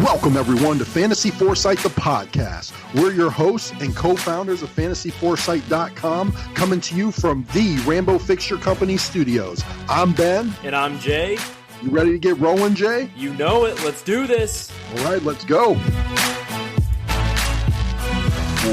Welcome, everyone, to Fantasy Foresight, the podcast. We're your hosts and co-founders of FantasyForesight.com, coming to you from the Rambo Fixture Company studios. I'm Ben. And I'm Jay. You ready to get rolling, Jay? You know it. Let's do this. All right, let's go.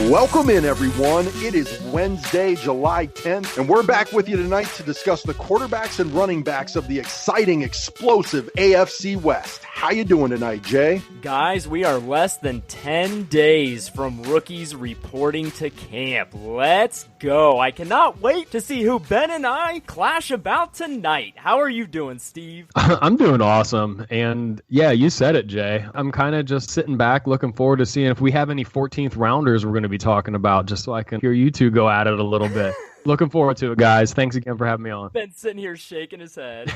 Welcome in, everyone. It is Wednesday, July 10th, and we're back with you tonight to discuss the quarterbacks and running backs of the exciting, explosive AFC West. How you doing tonight, Jay? Guys, we are less than 10 days from rookies reporting to camp. Let's go. I cannot wait to see who Ben and I clash about tonight. How are you doing, Steve? I'm doing awesome. And yeah, you said it, Jay. I'm kind of just sitting back looking forward to seeing if we have any 14th rounders we're going to be talking about, just so I can hear you two go at it a little bit. Looking forward to it, guys. Thanks again for having me on. Ben's sitting here shaking his head.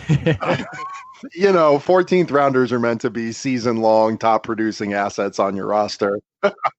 You know, 14th rounders are meant to be season-long, top-producing assets on your roster.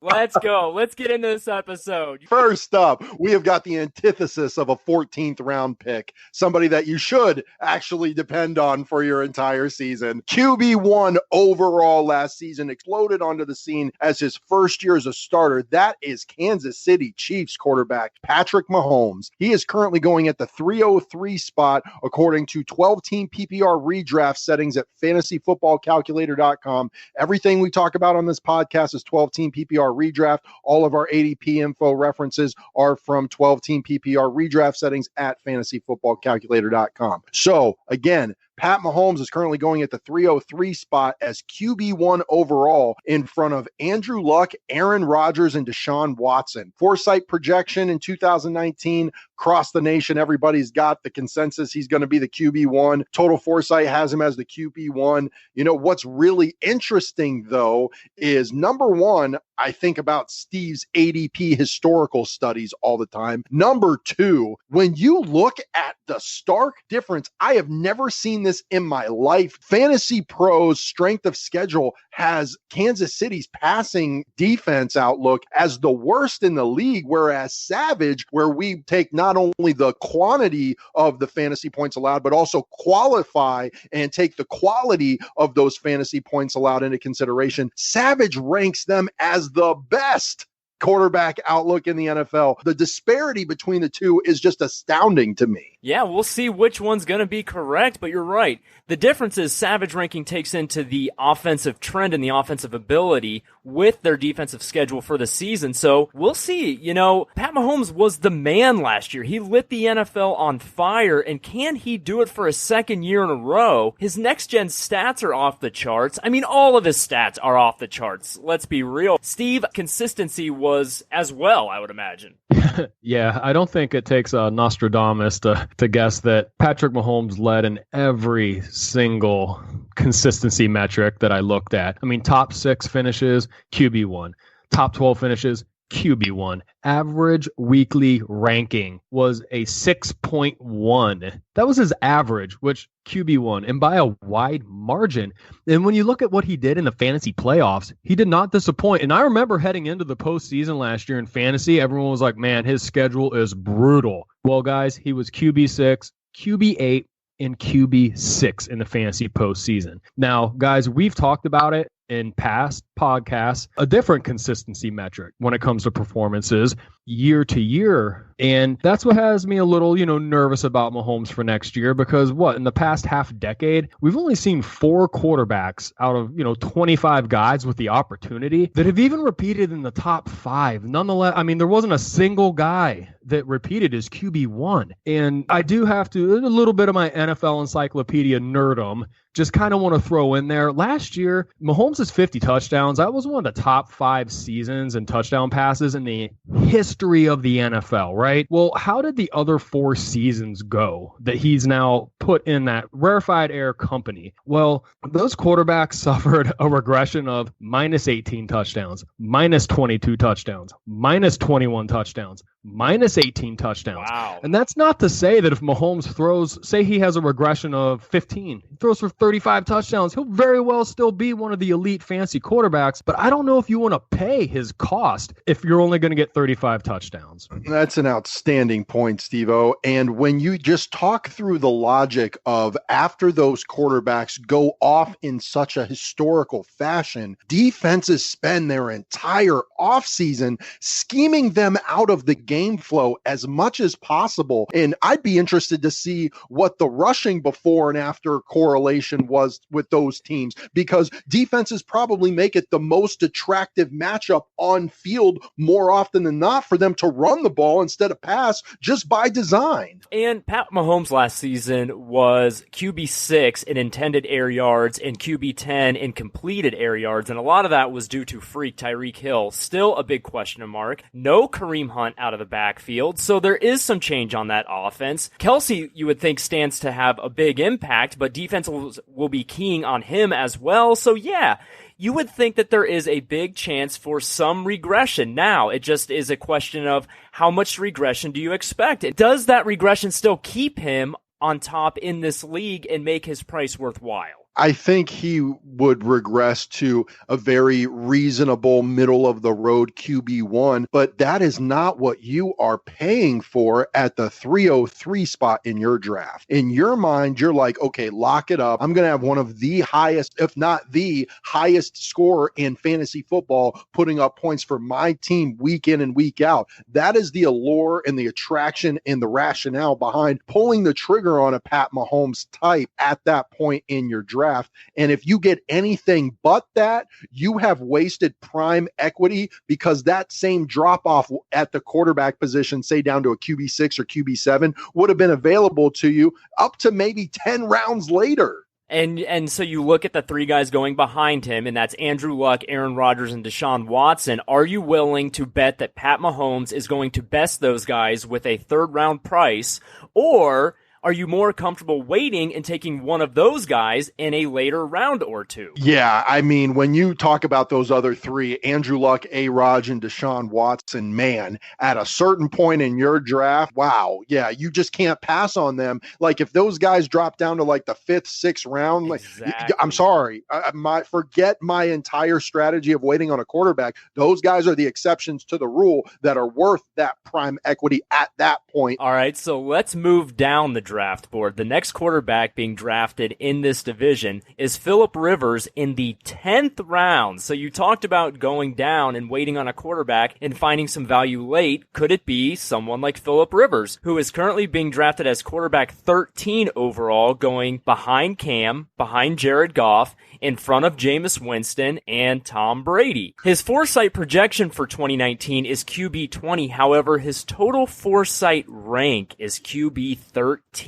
Let's go. Let's get into this episode. First up, we have got the antithesis of a 14th round pick, somebody that you should actually depend on for your entire season. QB1 overall last season, exploded onto the scene as his first year as a starter. That is Kansas City Chiefs quarterback Patrick Mahomes. He is currently going at the 303 spot according to 12-team PPR redraft settings at fantasyfootballcalculator.com. Everything we talk about on this podcast is 12-team PPR redraft. All of our ADP info references are from 12-team PPR redraft settings at fantasyfootballcalculator.com. So again, Pat Mahomes is currently going at the 303 spot as QB1 overall in front of Andrew Luck, Aaron Rodgers, and Deshaun Watson. Foresight projection in 2019 across the nation. Everybody's got the consensus he's going to be the QB1. Total Foresight has him as the QB1. You know, what's really interesting, though, is number one, I think about Steve's ADP historical studies all the time. Number two, when you look at the stark difference, I have never seen this in my life. Fantasy Pros strength of schedule has Kansas City's passing defense outlook as the worst in the league, whereas Savage, where we take not only the quantity of the fantasy points allowed, but also qualify and take the quality of those fantasy points allowed into consideration, Savage ranks them as the best quarterback outlook in the NFL. The disparity between the two is just astounding to me. Yeah, we'll see which one's going to be correct, but you're right. The difference is Savage ranking takes into the offensive trend and the offensive ability with their defensive schedule for the season. So we'll see. You know, Pat Mahomes was the man last year. He lit the NFL on fire, and can he do it for a second year in a row? His next-gen stats are off the charts. I mean, all of his stats are off the charts. Let's be real. Steve, consistency was as well, I would imagine. Yeah, I don't think it takes a Nostradamus to guess that Patrick Mahomes led in every single consistency metric that I looked at. I mean, top 6 finishes, QB1. Top 12 finishes, QB1. Average weekly ranking was a 6.1. That was his average, which QB1, and by a wide margin. And when you look at what he did in the fantasy playoffs, he did not disappoint. And I remember heading into the postseason last year in fantasy, everyone was like, man, his schedule is brutal. Well, guys, he was QB6, QB8, and QB6 in the fantasy postseason. Now, guys, we've talked about it in past podcasts, a different consistency metric when it comes to performances year to year. And that's what has me a little, nervous about Mahomes for next year, because in the past half decade, we've only seen 4 quarterbacks out of, 25 guys with the opportunity that have even repeated in the top 5. Nonetheless, I mean, there wasn't a single guy that repeated as QB1. And I do have to, a little bit of my NFL encyclopedia nerdum, just kind of want to throw in there. Last year, Mahomes' 50 touchdowns. That was one of the top 5 seasons in touchdown passes in the history of the NFL, right? Well, how did the other 4 seasons go that he's now put in that rarefied air company? Well, those quarterbacks suffered a regression of minus 18 touchdowns, minus 22 touchdowns, minus 21 touchdowns, minus 18 touchdowns. Wow. And that's not to say that if Mahomes throws, say he has a regression of 15, he throws for 35 touchdowns, he'll very well still be one of the elite fantasy quarterbacks. But I don't know if you want to pay his cost if you're only going to get 35 touchdowns. That's an outstanding point, Steve-O. And when you just talk through the logic of after those quarterbacks go off in such a historical fashion, defenses spend their entire offseason scheming them out of the game flow as much as possible. And I'd be interested to see what the rushing before and after correlation was with those teams, because defenses probably make it the most attractive matchup on field more often than not for them to run the ball instead of pass, just by design. And Pat Mahomes last season was QB6 in intended air yards and QB10 in completed air yards, and a lot of that was due to freak Tyreek Hill. Still a big question mark. No Kareem Hunt out of the backfield, so there is some change on that offense. Kelsey, you would think, stands to have a big impact, but defense will be keying on him as well. So yeah, you would think that there is a big chance for some regression. Now, it just is a question of how much regression do you expect? Does that regression still keep him on top in this league and make his price worthwhile? I think he would regress to a very reasonable middle-of-the-road QB1, but that is not what you are paying for at the 303 spot in your draft. In your mind, you're like, okay, lock it up. I'm going to have one of the highest, if not the highest scorer in fantasy football, putting up points for my team week in and week out. That is the allure and the attraction and the rationale behind pulling the trigger on a Pat Mahomes type at that point in your draft. And if you get anything but that, you have wasted prime equity, because that same drop off at the quarterback position, say down to a QB6 or QB7, would have been available to you up to maybe 10 rounds later. And so you look at the three guys going behind him, and that's Andrew Luck, Aaron Rodgers, and Deshaun Watson. Are you willing to bet that Pat Mahomes is going to best those guys with a third-round price, or are you more comfortable waiting and taking one of those guys in a later round or two? Yeah, I mean, when you talk about those other three, Andrew Luck, A-Rod, and Deshaun Watson, man, at a certain point in your draft, wow, yeah, you just can't pass on them. Like, if those guys drop down to like the 5th, 6th round, exactly. I'm sorry, forget my entire strategy of waiting on a quarterback. Those guys are the exceptions to the rule that are worth that prime equity at that point. All right, so let's move down the draft board. The next quarterback being drafted in this division is Phillip Rivers in the 10th round. So you talked about going down and waiting on a quarterback and finding some value late. Could it be someone like Phillip Rivers, who is currently being drafted as quarterback 13 overall, going behind Cam, behind Jared Goff, in front of Jameis Winston and Tom Brady? His Foresight projection for 2019 is QB 20. However, his total Foresight rank is QB 13.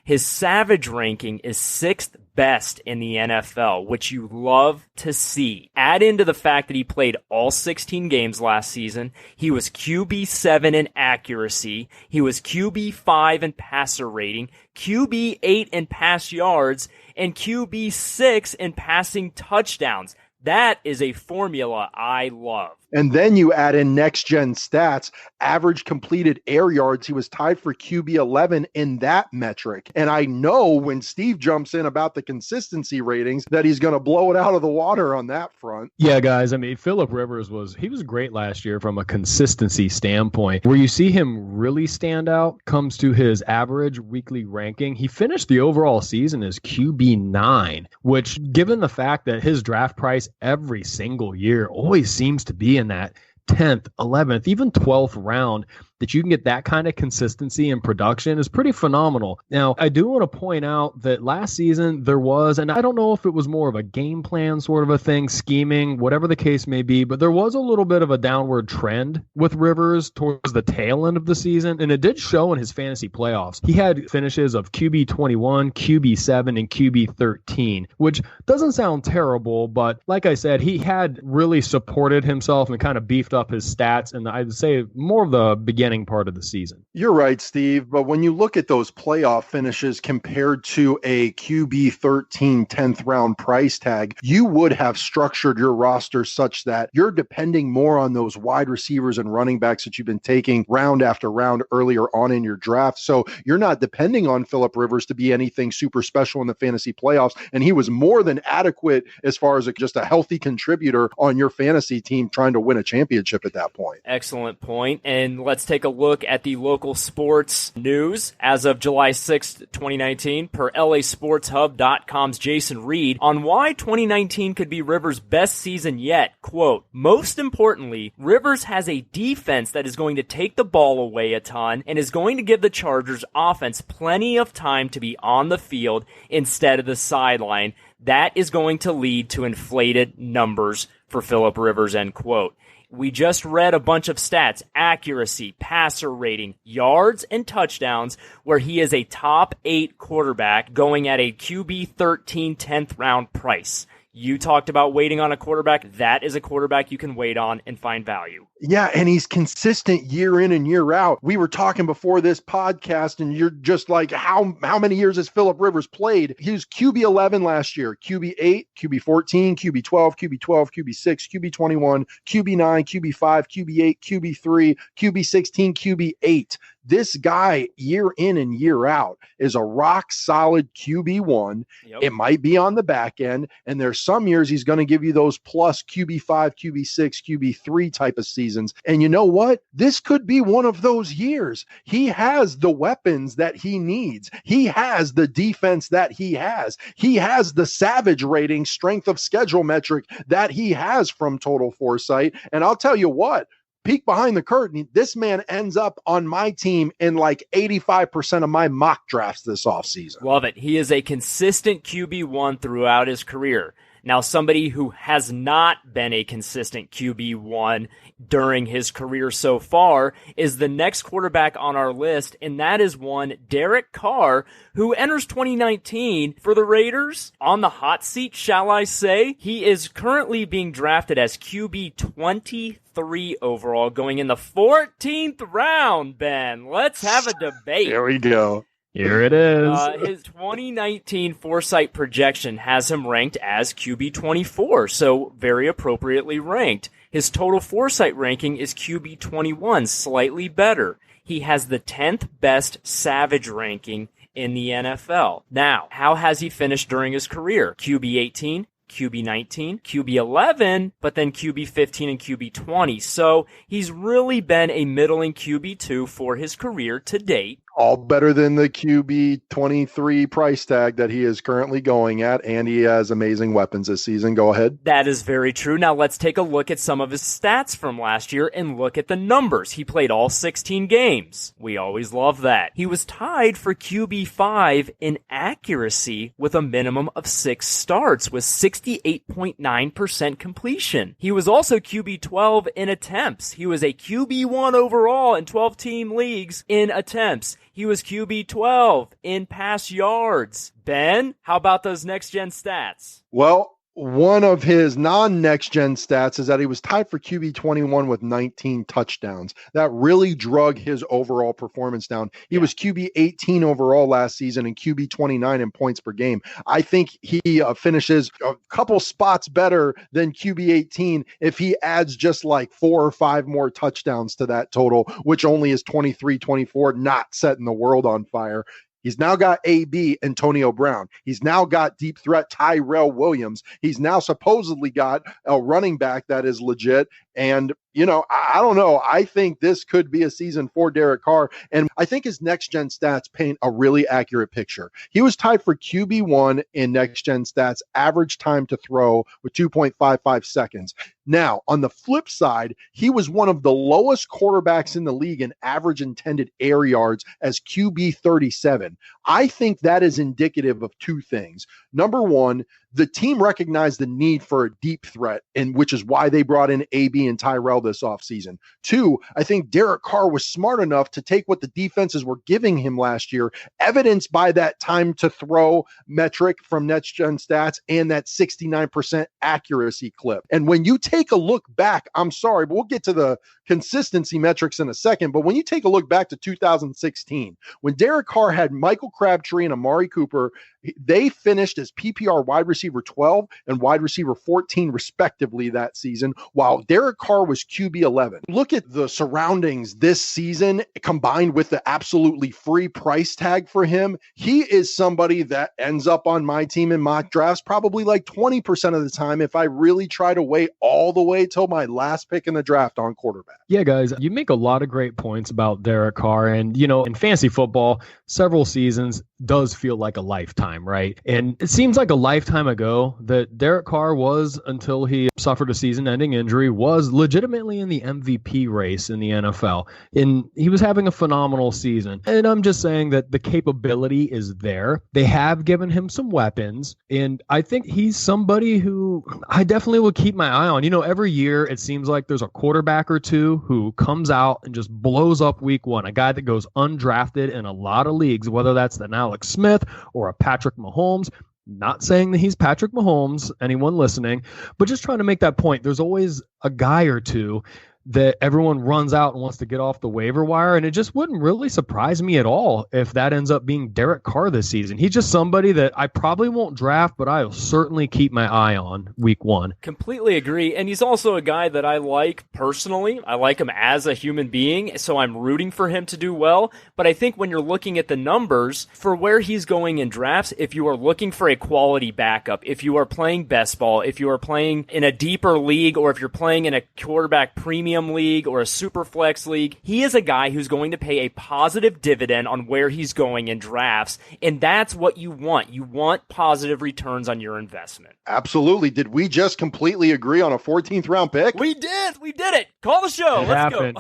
His Savage ranking is 6th best in the NFL, which you love to see. Add into the fact that he played all 16 games last season. He was QB 7 in accuracy. He was QB 5 in passer rating, QB 8 in pass yards, and QB 6 in passing touchdowns. That is a formula I love. And then you add in next-gen stats, average completed air yards. He was tied for QB 11 in that metric. And I know when Steve jumps in about the consistency ratings that he's going to blow it out of the water on that front. Yeah, guys, I mean, Phillip Rivers was great last year from a consistency standpoint. Where you see him really stand out comes to his average weekly ranking. He finished the overall season as QB 9, which, given the fact that his draft price every single year always seems to be in that 10th, 11th, even 12th round, that you can get that kind of consistency in production is pretty phenomenal. Now, I do want to point out that last season there was, and I don't know if it was more of a game plan sort of a thing, scheming, whatever the case may be, but there was a little bit of a downward trend with Rivers towards the tail end of the season, and it did show in his fantasy playoffs. He had finishes of QB 21, QB 7, and QB 13, which doesn't sound terrible, but like I said, he had really supported himself and kind of beefed up his stats, and I'd say more of the beginning beginning part of the season. You're right, Steve. But when you look at those playoff finishes compared to a QB 13 10th round price tag, you would have structured your roster such that you're depending more on those wide receivers and running backs that you've been taking round after round earlier on in your draft. So you're not depending on Phillip Rivers to be anything super special in the fantasy playoffs. And he was more than adequate as far as just a healthy contributor on your fantasy team trying to win a championship at that point. Excellent point. And let's take a look at the local sports news as of July 6th, 2019, per LASportsHub.com's Jason Reed on why 2019 could be Rivers' best season yet. Quote, most importantly, Rivers has a defense that is going to take the ball away a ton and is going to give the Chargers offense plenty of time to be on the field instead of the sideline. That is going to lead to inflated numbers for Phillip Rivers, end quote. We just read a bunch of stats, accuracy, passer rating, yards, and touchdowns, where he is a top 8 quarterback going at a QB 13 10th round price. You talked about waiting on a quarterback. That is a quarterback you can wait on and find value. Yeah, and he's consistent year in and year out. We were talking before this podcast, and you're just like, how many years has Phillip Rivers played? He was QB 11 last year, QB 8, QB 14, QB 12, QB 12, QB 6, QB 21, QB 9, QB 5, QB 8, QB 3, QB 16, QB 8. This guy, year in and year out, is a rock solid QB1. Yep. It might be on the back end, and there's some years he's going to give you those plus QB5, QB6, QB3 type of seasons. And you know what? This could be one of those years. He has the weapons that he needs. He has the defense that he has. He has the savage rating, strength of schedule metric that he has from Total Foresight. And I'll tell you what, peek behind the curtain, this man ends up on my team in like 85% of my mock drafts this offseason. Love it. He is a consistent QB1 throughout his career. Now, somebody who has not been a consistent QB1 during his career so far is the next quarterback on our list, and that is one Derek Carr, who enters 2019 for the Raiders on the hot seat, shall I say. He is currently being drafted as QB 23 overall, going in the 14th round, Ben. Let's have a debate. There we go. Here it is. His 2019 Foresight projection has him ranked as QB 24, so very appropriately ranked. His total Foresight ranking is QB 21, slightly better. He has the 10th best Savage ranking in the NFL. Now, how has he finished during his career? QB 18, QB 19, QB 11, but then QB 15 and QB 20. So he's really been a middling QB 2 for his career to date. All better than the QB 23 price tag that he is currently going at, and he has amazing weapons this season. Go ahead. That is very true. Now let's take a look at some of his stats from last year and look at the numbers. He played all 16 games. We always love that. He was tied for QB 5 in accuracy with a minimum of 6 starts with 68.9% completion. He was also QB 12 in attempts. He was a QB 1 overall in 12-team leagues in attempts. He was QB 12 in pass yards. Ben, how about those next-gen stats? Well, one of his non-next-gen stats is that he was tied for QB 21 with 19 touchdowns. That really drug his overall performance down. He was QB 18 overall last season and QB 29 in points per game. I think he finishes a couple spots better than QB 18 if he adds just like 4 or 5 more touchdowns to that total, which only is 23-24, not setting the world on fire. He's now got AB, Antonio Brown. He's now got deep threat Tyrell Williams. He's now supposedly got a running back that is legit. And, you know, I don't know. I think this could be a season for Derek Carr. And I think his next-gen stats paint a really accurate picture. He was tied for QB1 in next-gen stats, average time to throw with 2.55 seconds. Now, on the flip side, he was one of the lowest quarterbacks in the league in average intended air yards as QB 37. I think that is indicative of two things. Number one, the team recognized the need for a deep threat, and which is why they brought in AB and Tyrell this offseason. 2, I think Derek Carr was smart enough to take what the defenses were giving him last year, evidenced by that time to throw metric from Next Gen Stats and that 69% accuracy clip. And when you take a look back, I'm sorry, but we'll get to the consistency metrics in a second, but when you take a look back to 2016, when Derek Carr had Michael Crabtree and Amari Cooper, they finished as PPR wide receiver 12 and wide receiver 14 respectively that season, while Derek Carr was QB 11. Look at the surroundings this season combined with the absolutely free price tag for him. He is somebody that ends up on my team in mock drafts probably like 20% of the time if I really try to wait all the way till my last pick in the draft on quarterback. Yeah, guys, you make a lot of great points about Derek Carr. And, you know, in fantasy football, several seasons does feel like a lifetime, right? And it seems like a lifetime ago that Derek Carr was, until he suffered a season-ending injury, was legitimately in the MVP race in the NFL. And he was having a phenomenal season. And I'm just saying that the capability is there. They have given him some weapons. And I think he's somebody who I definitely will keep my eye on. You know, every year it seems like there's a quarterback or two who comes out and just blows up week one, a guy that goes undrafted in a lot of leagues, whether that's an Alex Smith or a Patrick Mahomes. Not saying that he's Patrick Mahomes, anyone listening, but just trying to make that point. There's always a guy or two that everyone runs out and wants to get off the waiver wire. And it just wouldn't really surprise me at all if that ends up being Derek Carr this season. He's just somebody that I probably won't draft, but I'll certainly keep my eye on week one. Completely agree. And he's also a guy that I like personally. I like him as a human being, so I'm rooting for him to do well. But I think when you're looking at the numbers for where he's going in drafts, if you are looking for a quality backup, if you are playing best ball, if you are playing in a deeper league, or if you're playing in a quarterback premium league or a super flex league, he is a guy who's going to pay a positive dividend on where he's going in drafts, and that's what you want. You want positive returns on your investment. Absolutely. Did we just completely agree on a 14th round pick? We did it. Call the show. Let's go.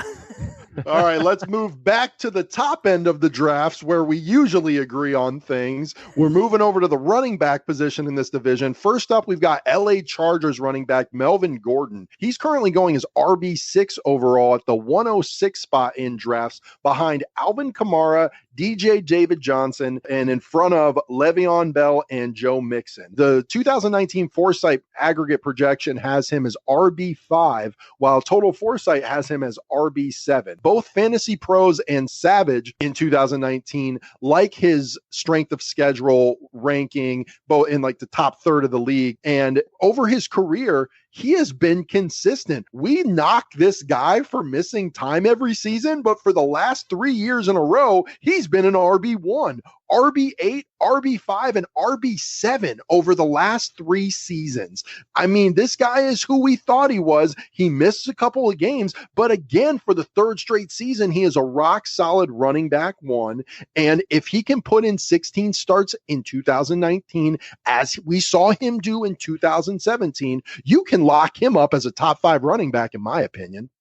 All right, let's move back to the top end of the drafts where we usually agree on things. We're moving over to the running back position in this division. First up, we've got LA Chargers running back Melvin Gordon. He's currently going as RB6 overall at the 106 spot in drafts behind Alvin Kamara, DJ David Johnson, and in front of Le'Veon Bell and Joe Mixon. The 2019 Foresight aggregate projection has him as RB5, while Total Foresight has him as RB7. Both Fantasy Pros and Savage in 2019 like his strength of schedule ranking, both in like the top third of the league. And over his career, he has been consistent. We knock this guy for missing time every season, but for the last 3 years in a row, he's been an RB1, RB8, RB5, and RB7 over the last 3 seasons. I mean, this guy is who we thought he was. He missed a couple of games, but again, for the third straight season, he is a rock solid running back one. And if he can put in 16 starts in 2019, as we saw him do in 2017, you can lock him up as a top 5 running back, in my opinion.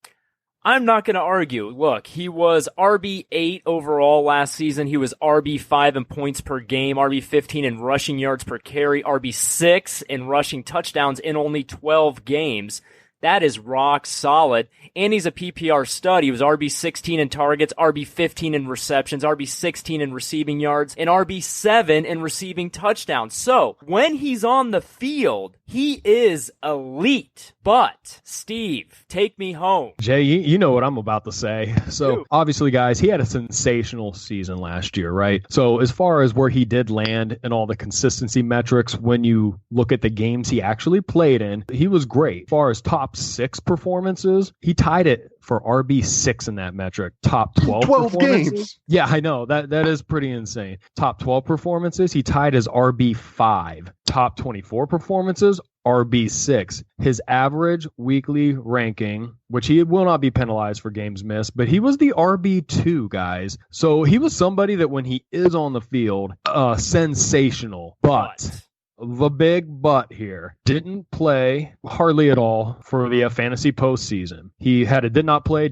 I'm not going to argue. Look, he was RB8 overall last season. He was RB5 in points per game, RB15 in rushing yards per carry, RB6 in rushing touchdowns in only 12 games. That is rock solid. And he's a PPR stud. He was RB16 in targets, RB15 in receptions, RB16 in receiving yards, and RB7 in receiving touchdowns. So, when he's on the field, he is elite. But, Steve, take me home. Jay, you know what I'm about to say. So, obviously, guys, he had a sensational season last year, right? So, as far as where he did land and all the consistency metrics, when you look at the games he actually played in, he was great. As far as top 6 performances, he tied it for RB6 in that metric. Top 12 performances. Games. Yeah, I know. That is pretty insane. Top 12 performances, he tied as RB5. Top 24 performances, RB6. His average weekly ranking, which he will not be penalized for games missed, but he was the RB2, guys. So he was somebody that when he is on the field, sensational. But the big but here, didn't play hardly at all for the fantasy postseason. He did not play,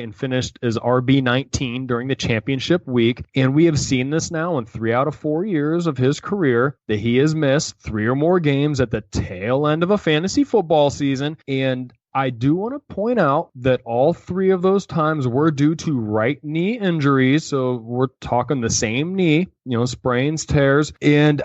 and finished as RB19 during the championship week. And we have seen this now in 3 out of 4 years of his career that he has missed 3 or more games at the tail end of a fantasy football season. And I do want to point out that all 3 of those times were due to right knee injuries. So we're talking the same knee, sprains, tears. And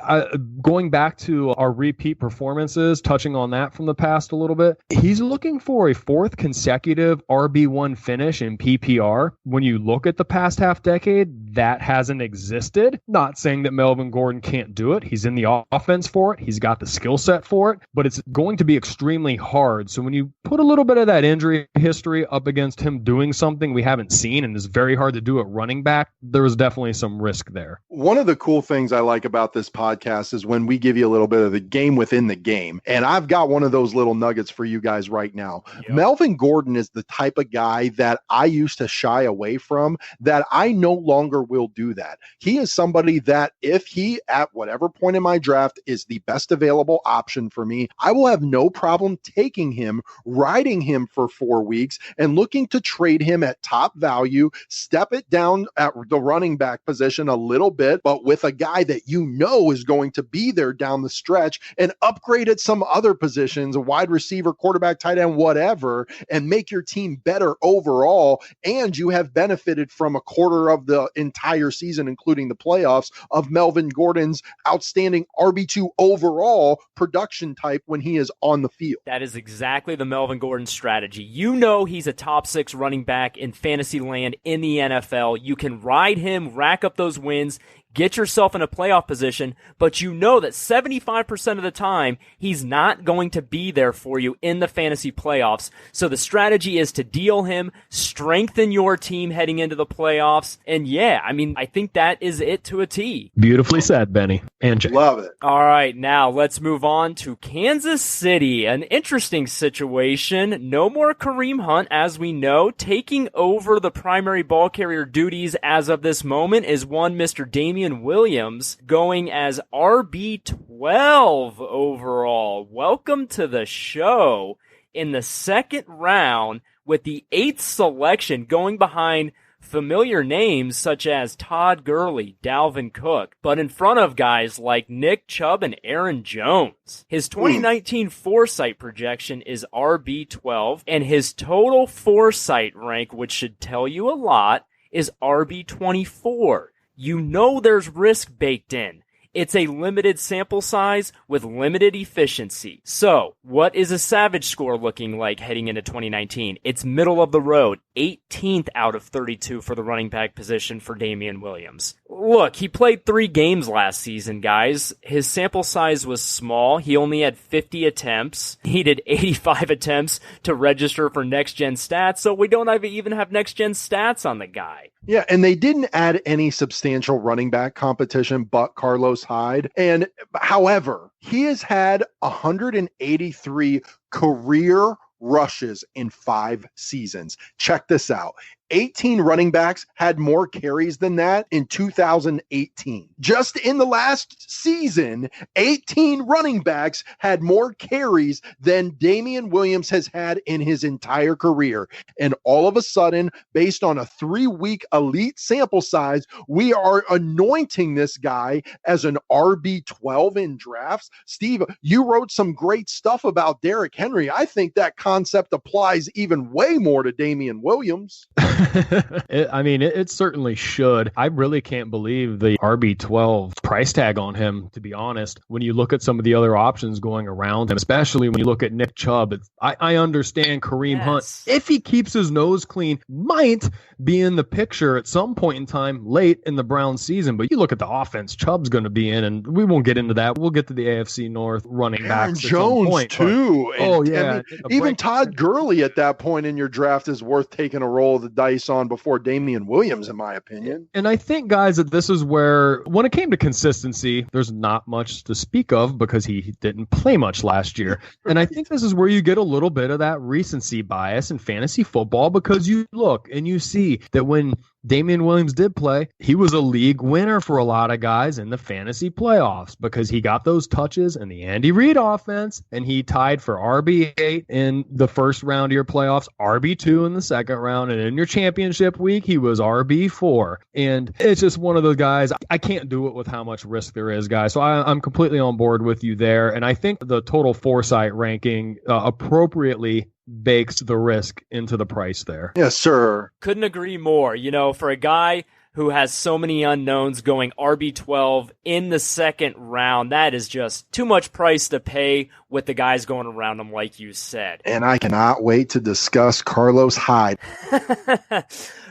going back to our repeat performances, touching on that from the past a little bit, he's looking for a 4th consecutive RB1 finish in PPR. When you look at the past half decade, that hasn't existed. Not saying that Melvin Gordon can't do it. He's in the offense for it. He's got the skill set for it, but it's going to be extremely hard. So when you put a little bit of that injury history up against him doing something we haven't seen and is very hard to do at running back, there was definitely some risk there. One of the cool things I like about this podcast is when we give you a little bit of the game within the game. And I've got one of those little nuggets for you guys right now. Yep. Melvin Gordon is the type of guy that I used to shy away from, that I no longer will do that. He is somebody that if he, at whatever point in my draft, is the best available option for me, I will have no problem taking him, riding him for 4 weeks, and looking to trade him at top value, step it down at the running back position a little bit, but with a guy that is going to be there down the stretch, and upgrade at some other positions, a wide receiver, quarterback, tight end, whatever, and make your team better overall. And you have benefited from a quarter of the entire season, including the playoffs, of Melvin Gordon's outstanding RB2 overall production type when he is on the field. That is exactly the Melvin Gordon strategy. He's a top 6 running back in fantasy land in the NFL. You can ride him, rack up those wins, get yourself in a playoff position, but you know that 75% of the time, he's not going to be there for you in the fantasy playoffs. So the strategy is to deal him, strengthen your team heading into the playoffs. And I think that is it to a T. Beautifully said, Benny. And Jay. Love it. All right, now let's move on to Kansas City. An interesting situation. No more Kareem Hunt, as we know. Taking over the primary ball carrier duties as of this moment is one Mr. Damian Williams, going as RB12 overall. Welcome to the show. In the 2nd round, with the 8th selection, going behind familiar names such as Todd Gurley, Dalvin Cook, but in front of guys like Nick Chubb and Aaron Jones. His 2019 Foresight projection is RB12, and his total Foresight rank, which should tell you a lot, is RB24. There's risk baked in. It's a limited sample size with limited efficiency. So, what is a Savage score looking like heading into 2019? It's middle of the road, 18th out of 32 for the running back position for Damian Williams. Look, he played 3 games last season, guys. His sample size was small. He only had 50 attempts. He did 85 attempts to register for Next Gen Stats, so we don't even have Next Gen Stats on the guy. Yeah, and they didn't add any substantial running back competition but Carlos Hyde. And however, he has had 183 career rushes in 5 seasons. Check this out. 18 running backs had more carries than that in 2018. Just in the last season, 18 running backs had more carries than Damian Williams has had in his entire career. And all of a sudden, based on a 3-week elite sample size, we are anointing this guy as an RB12 in drafts. Steve, you wrote some great stuff about Derrick Henry. I think that concept applies even way more to Damian Williams. It certainly should. I really can't believe the RB12 price tag on him, to be honest. When you look at some of the other options going around him, especially when you look at Nick Chubb, I understand Kareem Hunt, if he keeps his nose clean, might be in the picture at some point in time late in the Browns season. But you look at the offense Chubb's going to be in, and we won't get into that. We'll get to the AFC North running backs. Aaron Jones, too. Even Todd break. Gurley at that point in your draft is worth taking a roll of the dice on before Damian Williams, in my opinion. And I think, guys, that this is where, when it came to consistency, there's not much to speak of because he didn't play much last year. And I think this is where you get a little bit of that recency bias in fantasy football, because you look and you see that when Damian Williams did play. He was a league winner for a lot of guys in the fantasy playoffs because he got those touches in the Andy Reid offense, and he tied for RB8 in the first round of your playoffs, RB2 in the second round, and in your championship week, he was RB4. And it's just one of those guys, I can't do it with how much risk there is, guys. So I'm completely on board with you there. And I think the total Foresight ranking appropriately bakes the risk into the price there. Yes, sir. Couldn't agree more. You know, for a guy who has so many unknowns going RB12 in the second round, that is just too much price to pay with the guys going around him, like you said. And I cannot wait to discuss Carlos Hyde.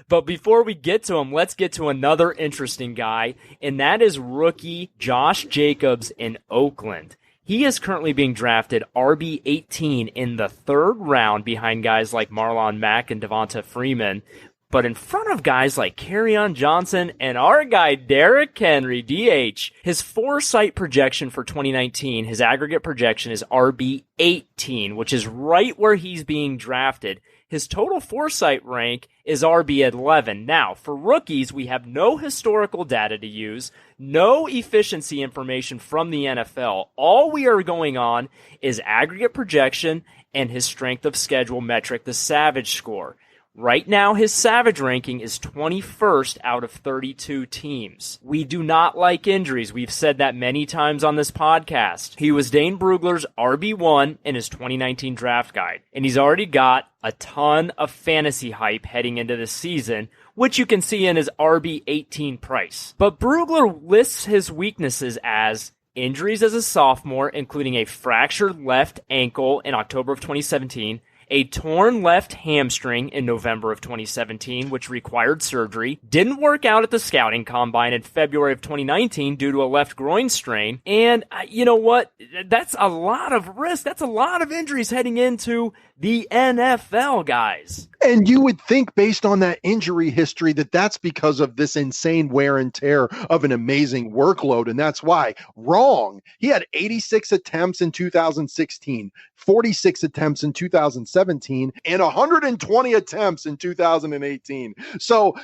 But before we get to him, let's get to another interesting guy, and that is rookie Josh Jacobs in Oakland. He is currently being drafted RB18 in the third round behind guys like Marlon Mack and Devonta Freeman, but in front of guys like Kerryon Johnson and our guy Derrick Henry, DH. His Foresight projection for 2019, his aggregate projection is RB18, which is right where he's being drafted. His total Foresight rank is RB11. Now, for rookies, we have no historical data to use, no efficiency information from the NFL. All we are going on is aggregate projection and his strength of schedule metric, the Savage score. Right now, his Savage ranking is 21st out of 32 teams. We do not like injuries. We've said that many times on this podcast. He was Dane Brugler's RB1 in his 2019 draft guide, and he's already got a ton of fantasy hype heading into the season, which you can see in his RB18 price. But Brugler lists his weaknesses as injuries as a sophomore, including a fractured left ankle in October of 2017, a torn left hamstring in November of 2017, which required surgery, didn't work out at the scouting combine in February of 2019 due to a left groin strain, and you know what? That's a lot of risk. That's a lot of injuries heading into the NFL, guys. And you would think, based on that injury history, that that's because of this insane wear and tear of an amazing workload, and that's why. Wrong. He had 86 attempts in 2016, 46 attempts in 2017, and 120 attempts in 2018. So,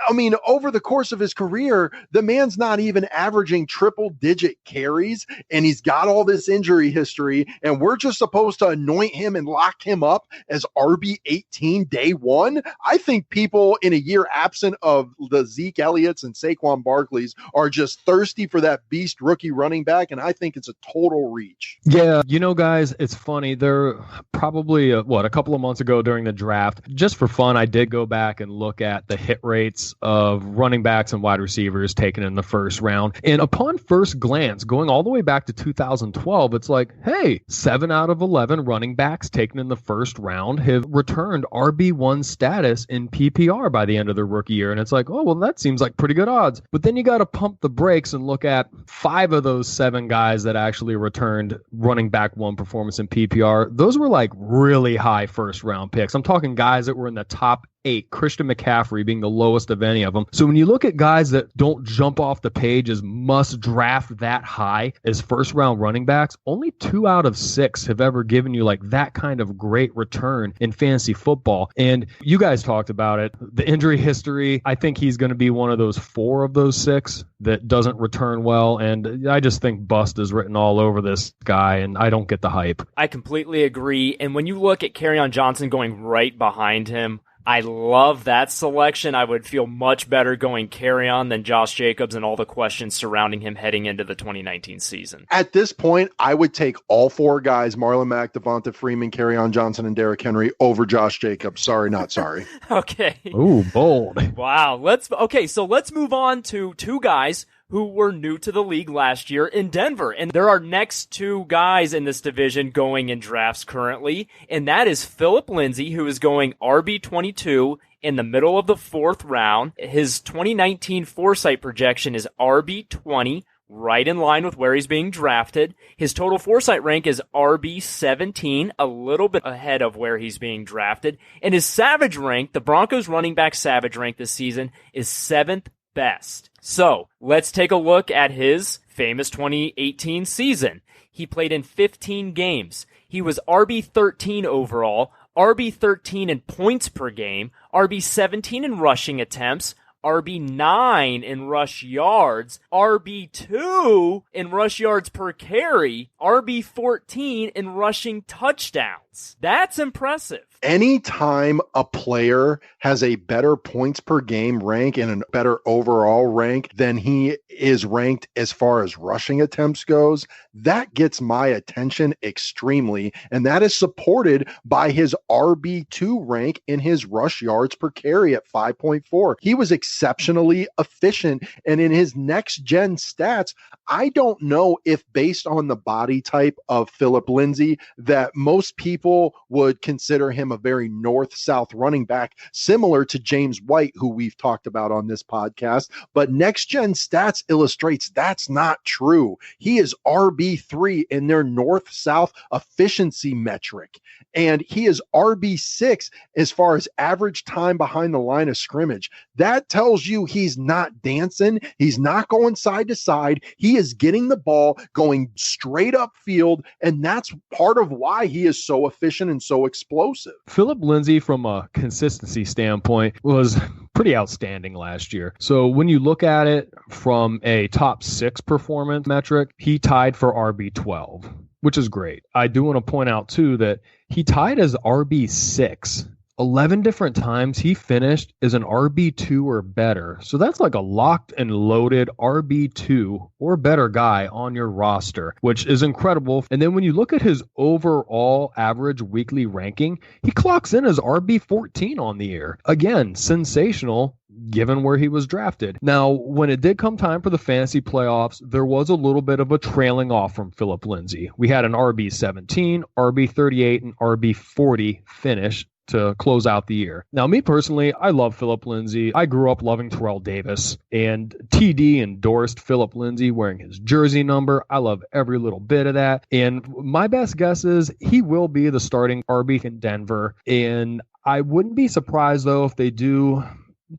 I mean, over the course of his career, the man's not even averaging triple-digit carries, and he's got all this injury history, and we're just supposed to anoint him and lock him up as RB18 day one. I think people in a year absent of the Zeke Elliott's and Saquon Barkley's are just thirsty for that beast rookie running back, and I think it's a total reach. Yeah, you know, guys, it's funny. There probably, a couple of months ago during the draft, just for fun, I did go back and look at the hit rates of running backs and wide receivers taken in the first round. And upon first glance, going all the way back to 2012, it's like, hey, 7 out of 11 running backs taken in the first round have returned RB1 status in PPR by the end of their rookie year. And it's like, oh, well, that seems like pretty good odds. But then you got to pump the brakes and look at 5 of those 7 guys that actually returned running back 1 performance in PPR. Those were like really high first round picks. I'm talking guys that were in the top 8, Christian McCaffrey being the lowest of any of them. So when you look at guys that don't jump off the page as must draft that high as first round running backs, only 2 out of 6 have ever given you like that kind of great return in fantasy football. And you guys talked about it. The injury history, I think he's going to be one of those 4 of those 6 that doesn't return well. And I just think bust is written all over this guy, and I don't get the hype. I completely agree. And when you look at Kerryon Johnson going right behind him, I love that selection. I would feel much better going Kerryon than Josh Jacobs and all the questions surrounding him heading into the 2019 season. At this point, I would take all 4 guys, Marlon Mack, Devonta Freeman, Kerryon Johnson, and Derrick Henry over Josh Jacobs. Sorry, not sorry. Okay. Ooh, bold. Wow. So let's move on to 2 guys who were new to the league last year in Denver. And there are next 2 guys in this division going in drafts currently, and that is Phillip Lindsay, who is going RB22 in the middle of the 4th round. His 2019 Foresight projection is RB20, right in line with where he's being drafted. His total Foresight rank is RB17, a little bit ahead of where he's being drafted. And his Savage rank, the Broncos running back Savage rank this season, is 7th best. So let's take a look at his famous 2018 season. He played in 15 games. He was RB13 overall, RB13 in points per game, RB17 in rushing attempts, RB9 in rush yards, RB2 in rush yards per carry, RB14 in rushing touchdowns. That's impressive. Anytime a player has a better points per game rank and a better overall rank than he is ranked as far as rushing attempts goes, that gets my attention extremely. And that is supported by his RB2 rank in his rush yards per carry at 5.4. He was exceptionally efficient. And in his next gen stats, I don't know if based on the body type of Philip Lindsay that most people would consider him a very north-south running back, similar to James White, who we've talked about on this podcast. But next-gen stats illustrates that's not true. He is RB3 in their north-south efficiency metric. And he is RB6 as far as average time behind the line of scrimmage. That tells you he's not dancing. He's not going side to side. He is getting the ball, going straight upfield, and that's part of why he is so efficient and so explosive. Philip Lindsay, from a consistency standpoint, was pretty outstanding last year. So when you look at it from a top 6 performance metric, he tied for RB12, which is great. I do want to point out, too, that he tied as RB6 11 different times. He finished as an RB2 or better. So that's like a locked and loaded RB2 or better guy on your roster, which is incredible. And then when you look at his overall average weekly ranking, he clocks in as RB14 on the year. Again, sensational given where he was drafted. Now, when it did come time for the fantasy playoffs, there was a little bit of a trailing off from Philip Lindsay. We had an RB17, RB38, and RB40 finish to close out the year. Now, me personally, I love Philip Lindsay. I grew up loving Terrell Davis, and TD endorsed Philip Lindsay wearing his jersey number. I love every little bit of that. And my best guess is he will be the starting RB in Denver. And I wouldn't be surprised, though, if they do,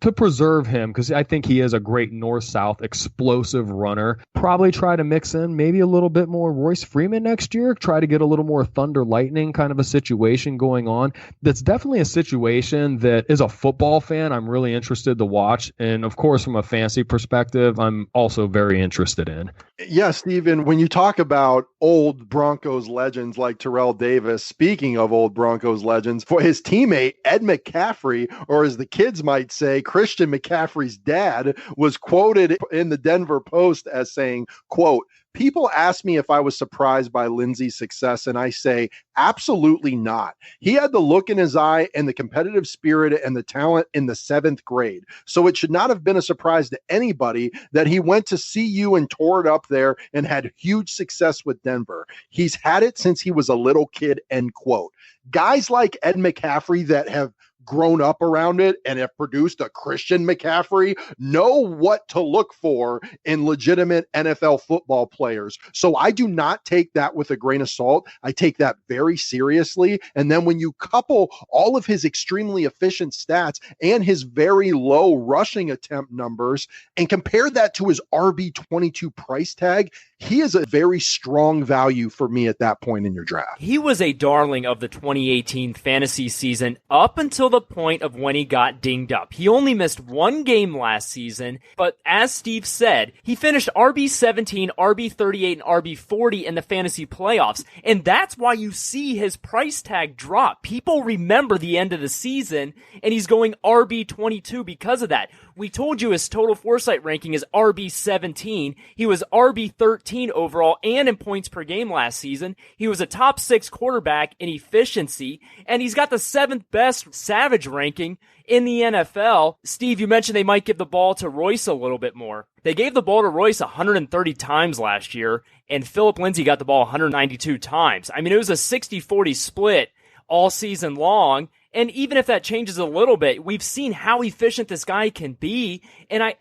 to preserve him, because I think he is a great north-south explosive runner, probably try to mix in maybe a little bit more Royce Freeman next year, try to get a little more thunder lightning kind of a situation going on. That's definitely a situation that, as a football fan, I'm really interested to watch. And of course, from a fantasy perspective, I'm also very interested in. Yeah, Steven, when you talk about old Broncos legends like Terrell Davis, speaking of old Broncos legends, for his teammate, Ed McCaffrey, or as the kids might say, Christian McCaffrey's dad, was quoted in the Denver Post as saying, quote, "People ask me if I was surprised by Lindsay's success, and I say, absolutely not. He had the look in his eye and the competitive spirit and the talent in the 7th grade. So it should not have been a surprise to anybody that he went to CU and tore it up there and had huge success with Denver. He's had it since he was a little kid," end quote. Guys like Ed McCaffrey that have grown up around it and have produced a Christian McCaffrey know what to look for in legitimate NFL football players. So I do not take that with a grain of salt. I take that very seriously. And then when you couple all of his extremely efficient stats and his very low rushing attempt numbers and compare that to his RB22 price tag, he is a very strong value for me at that point in your draft. He was a darling of the 2018 fantasy season up until the point of when he got dinged up. He only missed one game last season, but as Steve said, he finished RB17, RB38, and RB40 in the fantasy playoffs, and that's why you see his price tag drop. People remember the end of the season, and he's going RB22 because of that. We told you his total Foresight ranking is RB17. He was RB13 overall and in points per game last season. He was a top 6 quarterback in efficiency, and he's got the 7th best Savage ranking in the NFL. Steve, you mentioned they might give the ball to Royce a little bit more. They gave the ball to Royce 130 times last year, and Philip Lindsay got the ball 192 times. I mean, it was a 60-40 split all season long. And even if that changes a little bit, we've seen how efficient this guy can be. And I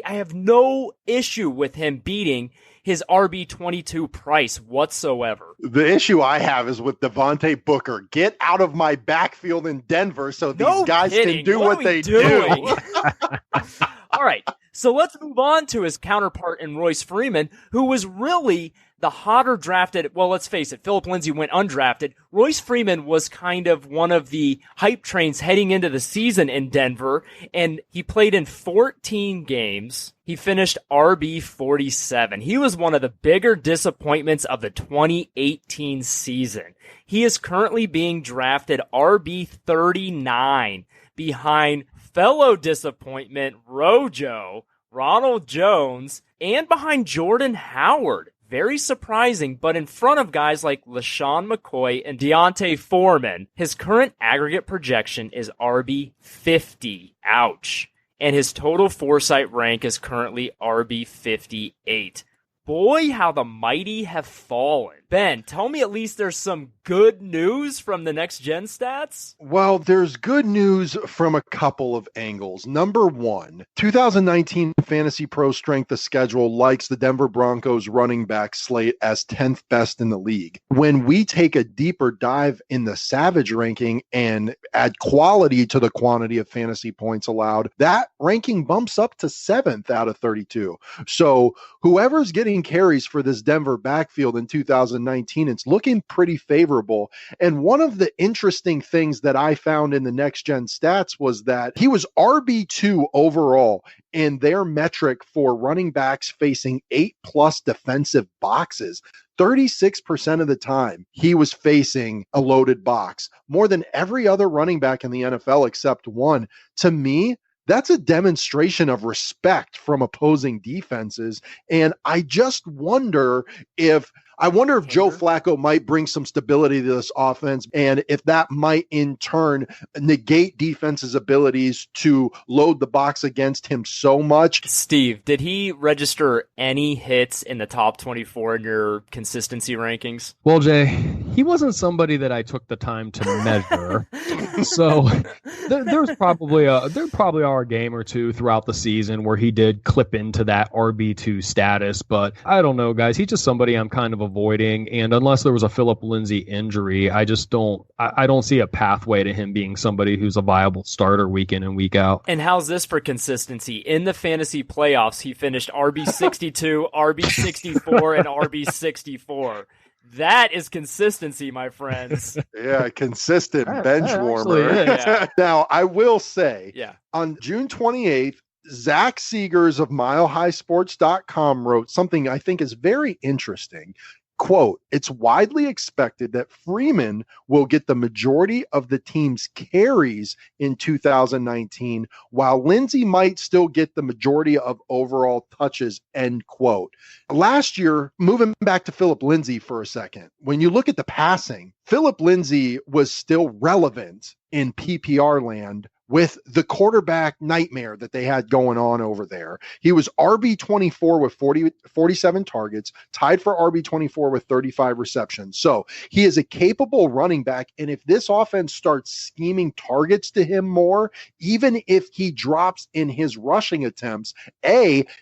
have no issue with him beating his RB22 price whatsoever. The issue I have is with Devontae Booker. Get out of my backfield in Denver so these guys can do what they do. All right. So let's move on to his counterpart in Royce Freeman, who was really the hotter drafted, well, let's face it, Philip Lindsay went undrafted. Royce Freeman was kind of one of the hype trains heading into the season in Denver, and he played in 14 games. He finished RB 47. He was one of the bigger disappointments of the 2018 season. He is currently being drafted RB 39 behind fellow disappointment Rojo, Ronald Jones, and behind Jordan Howard. Very surprising, but in front of guys like LaShawn McCoy and Deontay Foreman, his current aggregate projection is RB 50. Ouch. And his total Foresight rank is currently RB 58. Boy, how the mighty have fallen. Ben, tell me at least there's some good news from the next gen stats? Well, there's good news from a couple of angles. Number one, 2019 Fantasy Pro Strength of Schedule likes the Denver Broncos running back slate as 10th best in the league. When we take a deeper dive in the Savage ranking and add quality to the quantity of fantasy points allowed, that ranking bumps up to 7th out of 32. So whoever's getting carries for this Denver backfield in 2019, it's looking pretty favorable. And one of the interesting things that I found in the next gen stats was that he was RB2 overall in their metric for running backs facing 8+ defensive boxes. 36% of the time he was facing a loaded box, more than every other running back in the NFL except one. To me, that's a demonstration of respect from opposing defenses. And I just wonder if Joe Flacco might bring some stability to this offense, and if that might in turn negate defense's abilities to load the box against him so much. Steve, did he register any hits in the top 24 in your consistency rankings? Well, Jay, he wasn't somebody that I took the time to measure. So there probably are a game or two throughout the season where he did clip into that RB2 status, but I don't know, guys. He's just somebody I'm kind of avoiding, and unless there was a Philip Lindsay injury, I don't see a pathway to him being somebody who's a viable starter week in and week out. And how's this for consistency? In the fantasy playoffs, he finished RB 62, RB 64, and RB 64. That is consistency, my friends. Yeah, consistent bench warmer. Yeah. Now, I will say, yeah, on June 28th, Zach Seegers of MileHighSports.com wrote something I think is very interesting. Quote, "It's widely expected that Freeman will get the majority of the team's carries in 2019, while Lindsay might still get the majority of overall touches," end quote. Last year, moving back to Philip Lindsay for a second, when you look at the passing, Philip Lindsay was still relevant in PPR land with the quarterback nightmare that they had going on over there. He was RB24 with 47 targets, tied for RB24 with 35 receptions. So he is a capable running back. And if this offense starts scheming targets to him more, even if he drops in his rushing attempts,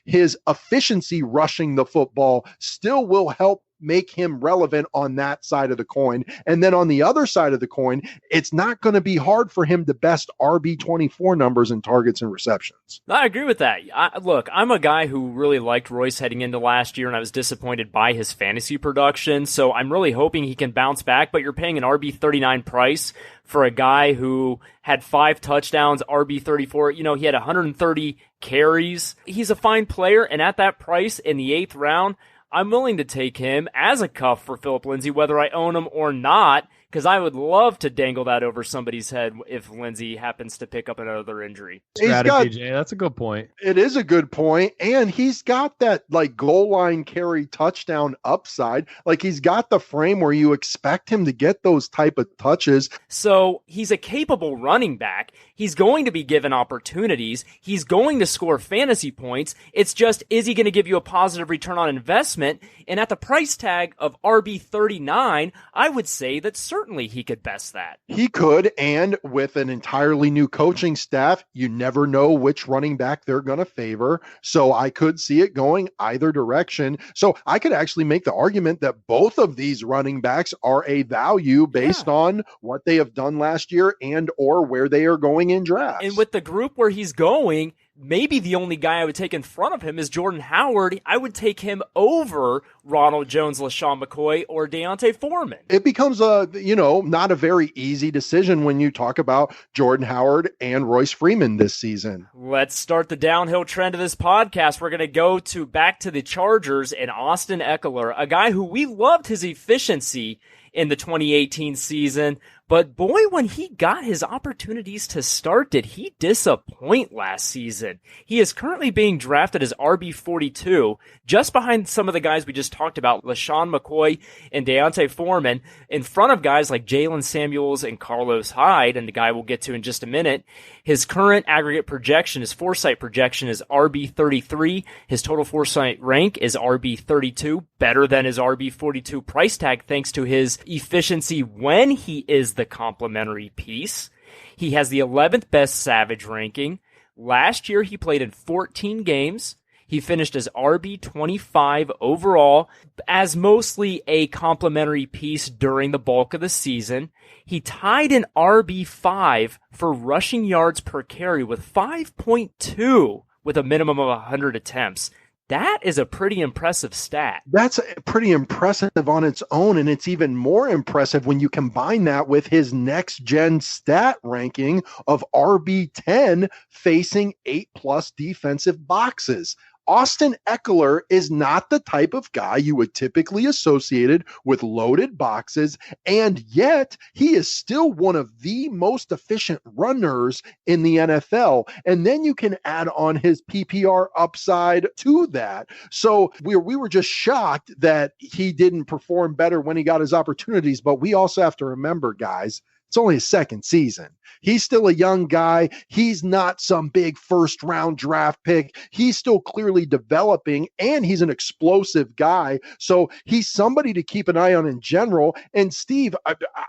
his efficiency rushing the football still will help make him relevant on that side of the coin. And then on the other side of the coin, it's not going to be hard for him to best RB24 numbers in targets and receptions. I agree with that. Look, I'm a guy who really liked Royce heading into last year, and I was disappointed by his fantasy production, so I'm really hoping he can bounce back, but you're paying an RB39 price for a guy who had 5 touchdowns, RB34. You know, he had 130 carries. He's a fine player, and at that price in the 8th round, I'm willing to take him as a cuff for Philip Lindsay, whether I own him or not, because I would love to dangle that over somebody's head if Lindsay happens to pick up another injury. Strategy, Jay. That's a good point. It is a good point. And he's got that like goal line carry touchdown upside. Like he's got the frame where you expect him to get those type of touches. So he's a capable running back. He's going to be given opportunities. He's going to score fantasy points. It's just, is he going to give you a positive return on investment? And at the price tag of RB39, I would say that certainly he could best that. He could, and with an entirely new coaching staff, you never know which running back they're going to favor. So I could see it going either direction. So I could actually make the argument that both of these running backs are a value based on what they have done last year and or where they are going in drafts. And with the group where he's going, maybe the only guy I would take in front of him is Jordan Howard. I would take him over Ronald Jones, LaShawn McCoy, or Deontay Foreman. It becomes not a very easy decision when you talk about Jordan Howard and Royce Freeman this season. Let's start the downhill trend of this podcast. We're going to go back to the Chargers and Austin Eckler, a guy who we loved his efficiency in the 2018 season. But boy, when he got his opportunities to start, did he disappoint last season. He is currently being drafted as RB42, just behind some of the guys we just talked about, LaShawn McCoy and Deontay Foreman, in front of guys like Jalen Samuels and Carlos Hyde, and the guy we'll get to in just a minute. His current aggregate projection, his Foresight projection, is RB33. His total Foresight rank is RB32, better than his RB42 price tag thanks to his efficiency when he is the complementary piece. He has the 11th best Savage ranking. Last year, he played in 14 games. He finished as RB25 overall, as mostly a complementary piece during the bulk of the season. He tied an RB5 for rushing yards per carry with 5.2 with a minimum of 100 attempts. That is a pretty impressive stat. That's pretty impressive on its own, and it's even more impressive when you combine that with his next-gen stat ranking of RB10 facing 8+ defensive boxes. Austin Eckler is not the type of guy you would typically associated with loaded boxes, and yet he is still one of the most efficient runners in the NFL. And then you can add on his PPR upside to that. So we were just shocked that he didn't perform better when he got his opportunities, but we also have to remember, guys, it's only his second season. He's still a young guy. He's not some big first-round draft pick. He's still clearly developing, and he's an explosive guy. So he's somebody to keep an eye on in general. And Steve,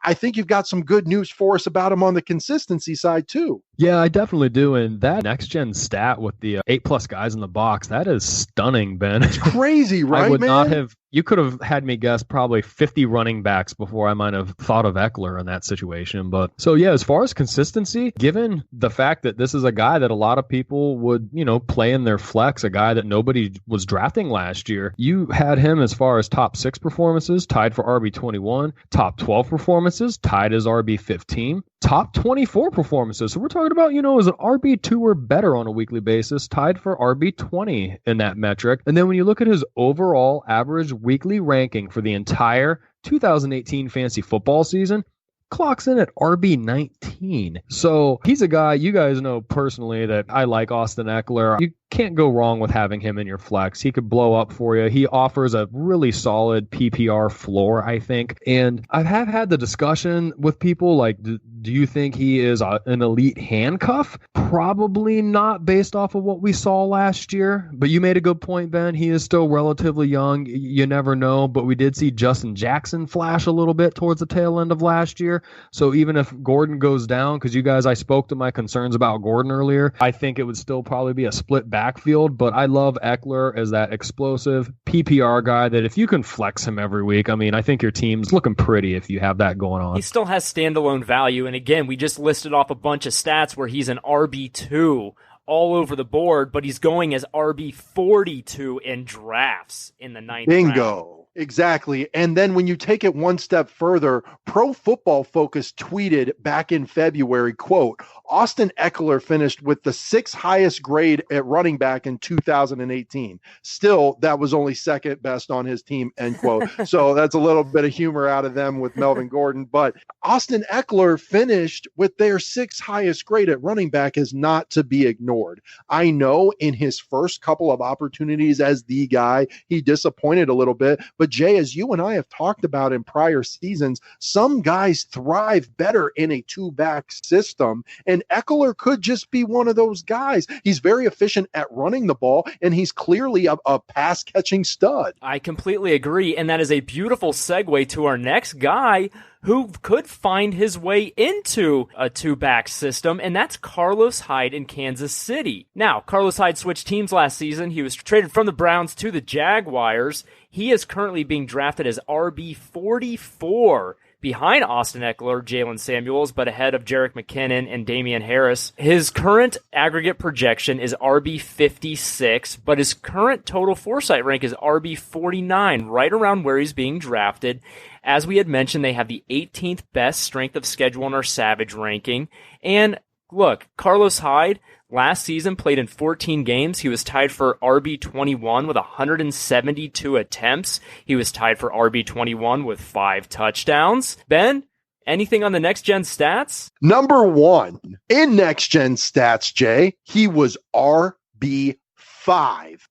I think you've got some good news for us about him on the consistency side too. Yeah, I definitely do. And that next-gen stat with the 8+ guys in the box, that is stunning, Ben. It's crazy, right, I would man? not have... You could have had me guess probably 50 running backs before I might have thought of Eckler in that situation. But so, yeah, as far as consistency, given the fact that this is a guy that a lot of people would, play in their flex, a guy that nobody was drafting last year, you had him as far as top 6 performances, tied for RB21, top 12 performances, tied as RB15. Top 24 performances. So we're talking about, as an RB2 or better on a weekly basis, tied for RB20 in that metric. And then when you look at his overall average weekly ranking for the entire 2018 fantasy football season, clocks in at RB19. So he's a guy, you guys know personally that I like Austin Eckler. You can't go wrong with having him in your flex. He could blow up for you. He offers a really solid PPR floor, I think. And I have had the discussion with people like, do you think he is an elite handcuff? Probably not based off of what we saw last year. But you made a good point, Ben. He is still relatively young. You never know. But we did see Justin Jackson flash a little bit towards the tail end of last year. So even if Gordon goes down, because you guys, I spoke to my concerns about Gordon earlier, I think it would still probably be a split backfield. But I love Eckler as that explosive PPR guy that if you can flex him every week, I think your team's looking pretty if you have that going on. He still has standalone value. And again, we just listed off a bunch of stats where he's an RB2 all over the board, but he's going as RB42 in drafts in the 9th Bingo. round. Exactly. And then when you take it one step further, Pro Football Focus tweeted back in February, quote, Austin Eckler finished with the 6th highest grade at running back in 2018. Still, that was only second best on his team, end quote. So that's a little bit of humor out of them with Melvin Gordon. But Austin Eckler finished with their 6th highest grade at running back is not to be ignored. I know in his first couple of opportunities as the guy, he disappointed a little bit. But Jay, as you and I have talked about in prior seasons, some guys thrive better in a 2-back system, and Eckler could just be one of those guys. He's very efficient at running the ball, and he's clearly a pass-catching stud. I completely agree, and that is a beautiful segue to our next guy who could find his way into a 2-back system, and that's Carlos Hyde in Kansas City. Now, Carlos Hyde switched teams last season. He was traded from the Browns to the Jaguars. He is currently being drafted as RB44, behind Austin Eckler, Jalen Samuels, but ahead of Jerick McKinnon and Damian Harris. His current aggregate projection is RB 56, but his current total Foresight rank is RB 49, right around where he's being drafted. As we had mentioned, they have the 18th best strength of schedule in our Savage ranking. And look, Carlos Hyde last season played in 14 games. He was tied for RB21 with 172 attempts. He was tied for RB21 with 5 touchdowns. Ben, anything on the Next Gen stats? Number 1 in Next Gen stats, Jay, he was RB5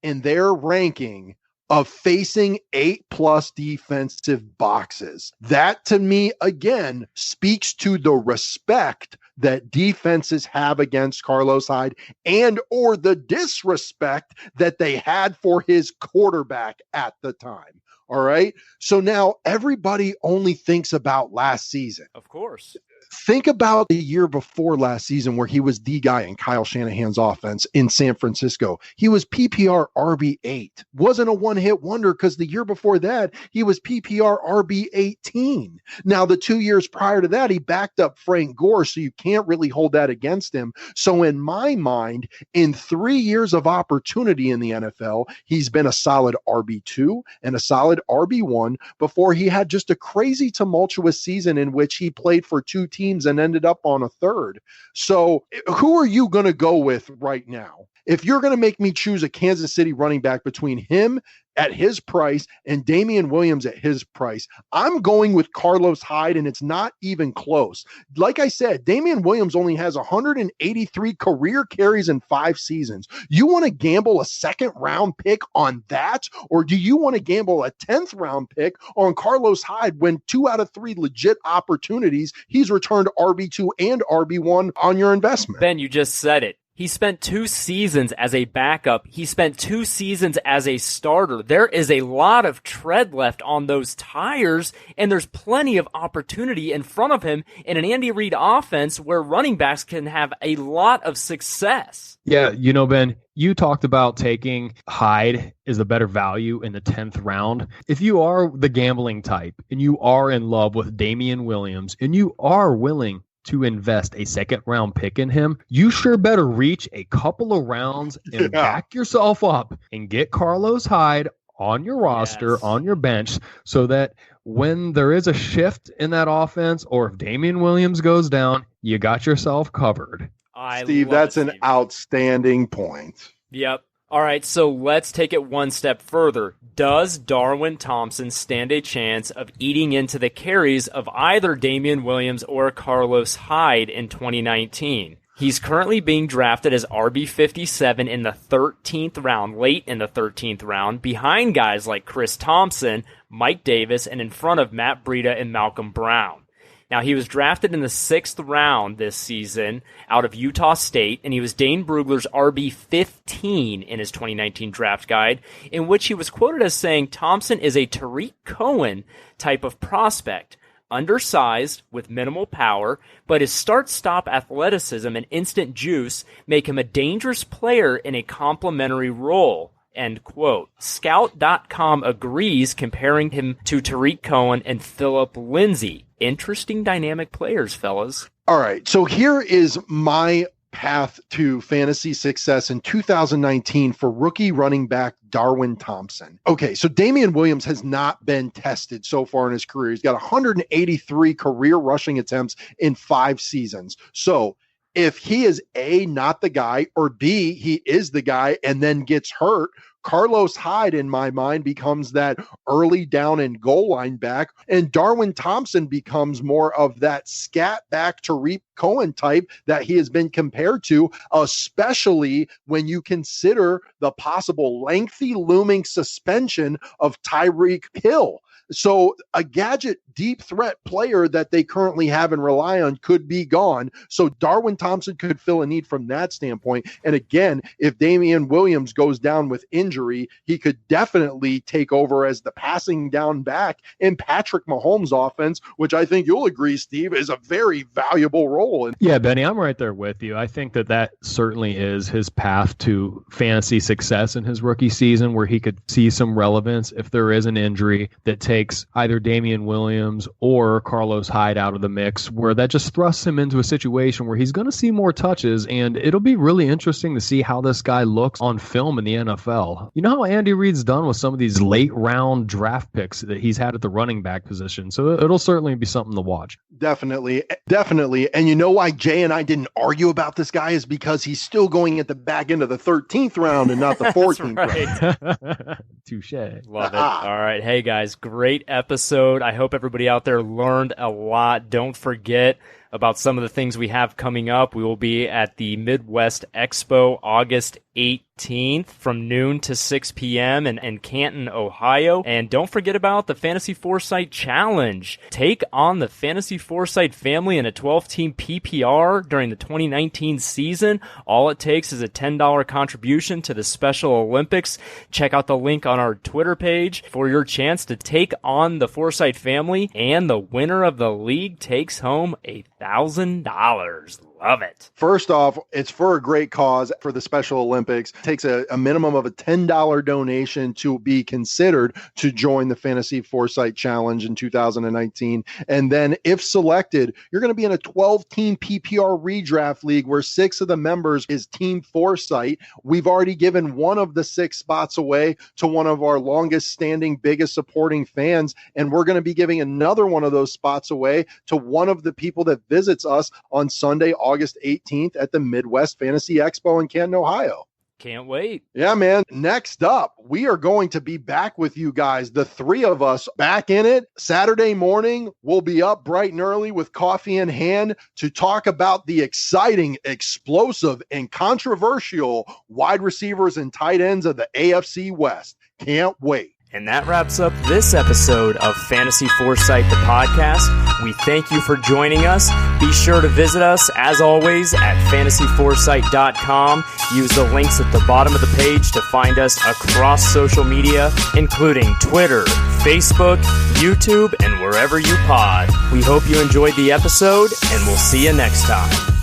in their ranking of facing 8+ defensive boxes. That, to me, again, speaks to the respect that defenses have against Carlos Hyde and or the disrespect that they had for his quarterback at the time. All right. So now everybody only thinks about last season. Of course. Think about the year before last season where he was the guy in Kyle Shanahan's offense in San Francisco. He was PPR RB8. Wasn't a one-hit wonder because the year before that, he was PPR RB18. Now, the 2 years prior to that, he backed up Frank Gore, so you can't really hold that against him. So in my mind, in 3 years of opportunity in the NFL, he's been a solid RB2 and a solid RB1 before he had just a crazy tumultuous season in which he played for 2 teams and ended up on a 3rd. So who are you going to go with right now? If you're going to make me choose a Kansas City running back between him at his price and Damian Williams at his price, I'm going with Carlos Hyde, and it's not even close. Like I said, Damian Williams only has 183 career carries in 5 seasons. You want to gamble a 2nd round pick on that, or do you want to gamble a 10th round pick on Carlos Hyde when 2 out of 3 legit opportunities he's returned RB2 and RB1 on your investment? Ben, you just said it. He spent 2 seasons as a backup. He spent 2 seasons as a starter. There is a lot of tread left on those tires, and there's plenty of opportunity in front of him in an Andy Reid offense where running backs can have a lot of success. Yeah, Ben, you talked about taking Hyde as a better value in the 10th round. If you are the gambling type and you are in love with Damian Williams and you are willing to invest a 2nd round pick in him, you sure better reach a couple of rounds and back yourself up and get Carlos Hyde on your roster, on your bench, so that when there is a shift in that offense or if Damian Williams goes down, you got yourself covered. Steve, that's an outstanding point. Yep. All right, so let's take it one step further. Does Darwin Thompson stand a chance of eating into the carries of either Damian Williams or Carlos Hyde in 2019? He's currently being drafted as RB57 in the 13th round, late in the 13th round, behind guys like Chris Thompson, Mike Davis, and in front of Matt Breida and Malcolm Brown. Now, he was drafted in the 6th round this season out of Utah State, and he was Dane Brugler's RB15 in his 2019 draft guide, in which he was quoted as saying Thompson is a Tariq Cohen type of prospect, undersized with minimal power, but his start-stop athleticism and instant juice make him a dangerous player in a complementary role. End quote. Scout.com agrees, comparing him to Tariq Cohen and Phillip Lindsay. Interesting dynamic players, fellas. All right, so here is my path to fantasy success in 2019 for rookie running back Darwin Thompson. Okay, so Damian Williams has not been tested so far in his career. He's got 183 career rushing attempts in 5 seasons. So if he is A, not the guy, or B, he is the guy and then gets hurt, Carlos Hyde, in my mind, becomes that early down and goal line back, and Darwin Thompson becomes more of that scat back Tariq Cohen type that he has been compared to, especially when you consider the possible lengthy looming suspension of Tyreek Hill. So a gadget deep threat player that they currently have and rely on could be gone. So Darwin Thompson could fill a need from that standpoint. And again, if Damian Williams goes down with injury, he could definitely take over as the passing down back in Patrick Mahomes' offense, which I think you'll agree, Steve, is a very valuable role. Yeah, Benny, I'm right there with you. I think that certainly is his path to fantasy success in his rookie season, where he could see some relevance if there is an injury that takes either Damian Williams Williams or Carlos Hyde out of the mix, where that just thrusts him into a situation where he's going to see more touches, and it'll be really interesting to see how this guy looks on film in the NFL. You know how Andy Reid's done with some of these late round draft picks that he's had at the running back position, so it'll certainly be something to watch. Definitely. And you know why Jay and I didn't argue about this guy is because he's still going at the back end of the 13th round and not the 14th round. Touche. Love it. All right. Hey, guys, great episode. I hope everybody out there learned a lot. Don't forget about some of the things we have coming up. We will be at the Midwest Expo August 18th from noon to 6 p.m. in Canton, Ohio. And don't forget about the Fantasy Foresight Challenge. Take on the Fantasy Foresight family in a 12-team PPR during the 2019 season. All it takes is a $10 contribution to the Special Olympics. Check out the link on our Twitter page for your chance to take on the Foresight family, and the winner of the league takes home $1,000. Love it. First off, it's for a great cause for the Special Olympics. It takes a minimum of a $10 donation to be considered to join the Fantasy Foresight Challenge in 2019. And then if selected, you're going to be in a 12-team PPR redraft league where 6 of the members is Team Foresight. We've already given one of the 6 spots away to one of our longest standing, biggest supporting fans. And we're going to be giving another one of those spots away to one of the people that visits us on Sunday, August 18th at the Midwest Fantasy Expo in Canton, Ohio. Can't wait. Yeah, man. Next up, we are going to be back with you guys, the 3 of us back in it. Saturday morning, we'll be up bright and early with coffee in hand to talk about the exciting, explosive, and controversial wide receivers and tight ends of the AFC West. Can't wait. And that wraps up this episode of Fantasy Foresight, the podcast. We thank you for joining us. Be sure to visit us, as always, at fantasyforesight.com. Use the links at the bottom of the page to find us across social media, including Twitter, Facebook, YouTube, and wherever you pod. We hope you enjoyed the episode, and we'll see you next time.